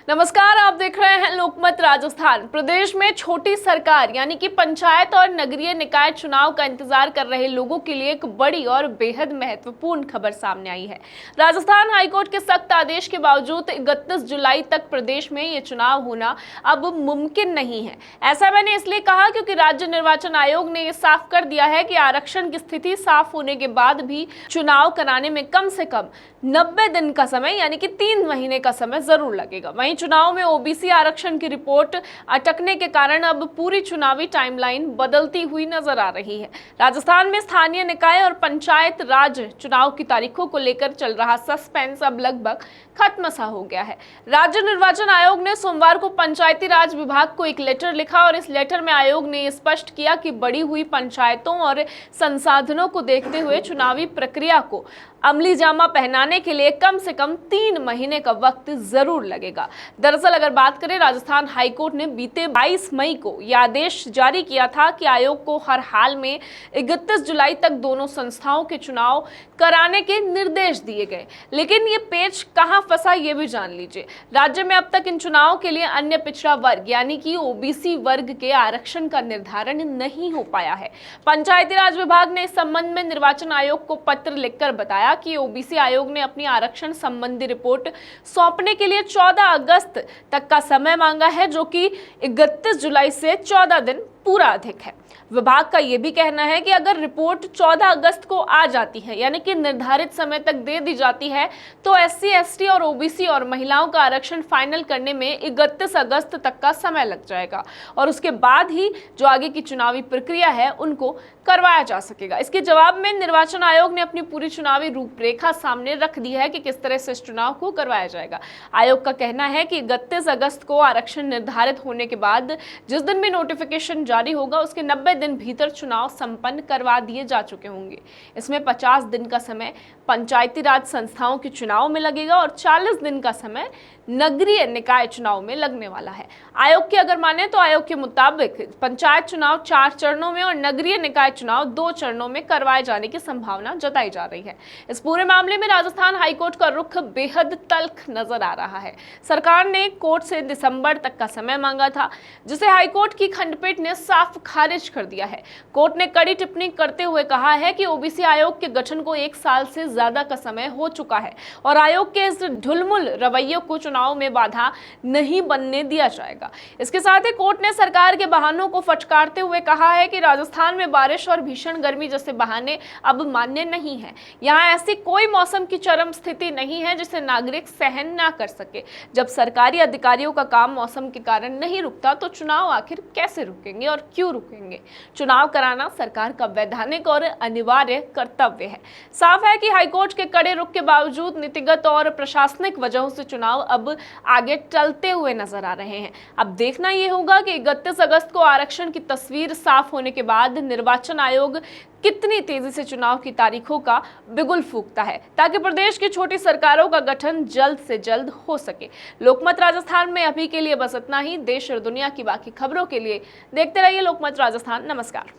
नमस्कार, आप देख रहे हैं लोकमत राजस्थान। प्रदेश में छोटी सरकार यानी कि पंचायत और नगरीय निकाय चुनाव का इंतजार कर रहे लोगों के लिए एक बड़ी और बेहद महत्वपूर्ण खबर सामने आई है। राजस्थान हाईकोर्ट के सख्त आदेश के बावजूद 31 जुलाई तक प्रदेश में ये चुनाव होना अब मुमकिन नहीं है। ऐसा मैंने इसलिए कहा क्योंकि राज्य निर्वाचन आयोग ने ये साफ कर दिया है कि आरक्षण की स्थिति साफ होने के बाद भी चुनाव कराने में कम से कम 90 दिन का समय यानी कि 3 महीने का समय जरूर लगेगा। वहीं चुनाव में ओबीसी आरक्षण की रिपोर्ट अटकने के कारण अब पूरी चुनावी टाइमलाइन बदलती हुई नजर आ रही है। राजस्थान में स्थानीय निकाय और पंचायत राज चुनाव की तारीखों को लेकर चल रहा सस्पेंस अब लगभग खत्म सा हो गया है। राज्य निर्वाचन आयोग ने सोमवार को पंचायती राज विभाग को एक लेटर लिखा और इस लेटर में आयोग ने स्पष्ट किया कि बढ़ी हुई पंचायतों और संसाधनों को देखते हुए चुनावी प्रक्रिया को अमली जामा पहनाने के लिए कम से कम 3 महीने का वक्त जरूर लगेगा। दरअसल अगर बात करें, राजस्थान हाईकोर्ट ने बीते 22 मई को यह आदेश जारी किया था कि आयोग को हर हाल में 31 जुलाई तक दोनों संस्थाओं के चुनाव कराने के निर्देश दिए गए। लेकिन ये पेच कहां फंसा ये भी जान लीजिए। राज्य में अब तक इन चुनावों के लिए अन्य पिछड़ा वर्ग यानी कि ओबीसी वर्ग के आरक्षण का निर्धारण नहीं हो पाया है। पंचायती राज विभाग ने इस संबंध में निर्वाचन आयोग को पत्र लिखकर बताया कि ओबीसी आयोग ने अपनी आरक्षण संबंधी रिपोर्ट सौंपने के लिए 14 अगस्त तक का समय मांगा है, जो कि 31 जुलाई से 14 दिन पूरा अधिक है। विभाग का यह भी कहना है कि अगर रिपोर्ट 14 अगस्त को आ जाती है यानी कि निर्धारित समय तक दे दी जाती है तो एससी, एसटी और ओबीसी और महिलाओं का आरक्षण फाइनल करने में 31 अगस्त तक का समय लग जाएगा और उसके बाद ही जो आगे की चुनावी प्रक्रिया है उनको करवाया जा सकेगा। इसके जवाब में निर्वाचन आयोग ने अपनी पूरी चुनावी रूपरेखा सामने रख दी है कि किस तरह से इस चुनाव को करवाया जाएगा। आयोग का कहना है कि 31 अगस्त को आरक्षण निर्धारित होने के बाद जिस दिन भी नोटिफिकेशन जारी होगा उसके 90 दिन भीतर चुनाव संपन्न करवा दिए जा चुके होंगे। इसमें 50 दिन का समय पंचायती राज संस्थाओं के चुनाव में लगेगा और 40 दिन का समय नगरीय निकाय चुनाव में लगने वाला है। आयोग की अगर माने तो आयोग के मुताबिक पंचायत चुनाव 4 चरणों में और नगरीय निकाय चुनाव 2 चरणों में करवाए जाने की संभावना जताई जा रही है। इस पूरे मामले में राजस्थान हाईकोर्ट का रुख बेहद तल्ख नजर आ रहा है। सरकार ने कोर्ट से दिसंबर तक का समय मांगा था, जिसे हाईकोर्ट की खंडपीठ ने साफ खारिज कर दिया है। कोर्ट ने कड़ी टिप्पणी करते हुए कहा है कि ओबीसी आयोग के गठन को 1 साल से ज्यादा का समय हो चुका है और आयोग के इस ढुलमुल रवैये को चुनाव में बाधा नहीं बनने दिया जाएगा। इसके साथ ही कोर्ट ने सरकार के बहानों को फटकारते हुए कहा है कि राजस्थान में बारिश और भीषण गर्मी जैसे बहाने अब मान्य नहीं है। यहाँ ऐसी कोई मौसम की चरम स्थिति नहीं है जिसे नागरिक सहन ना कर सके। जब सरकारी अधिकारियों का काम मौसम के कारण नहीं रुकता तो चुनाव आखिर कैसे रुकेंगे और क्यों रुकेंगे? चुनाव कराना सरकार का वैधानिक और अनिवार्य कर्तव्य है। साफ है कि हाईकोर्ट के कड़े रुख के बावजूद नीतिगत और प्रशासनिक वजहों से चुनाव अब आगे चलते हुए नजर आ रहे हैं। अब देखना यह होगा कि 31 अगस्त को आरक्षण की तस्वीर साफ होने के बाद निर्वाचन आयोग कितनी तेजी से चुनाव की तारीखों का बिगुल फूंकता है ताकि प्रदेश की छोटी सरकारों का गठन जल्द से जल्द हो सके। लोकमत राजस्थान में अभी के लिए बस इतना ही। देश और दुनिया की बाकी खबरों के लिए देखते रहिए लोकमत राजस्थान। नमस्कार।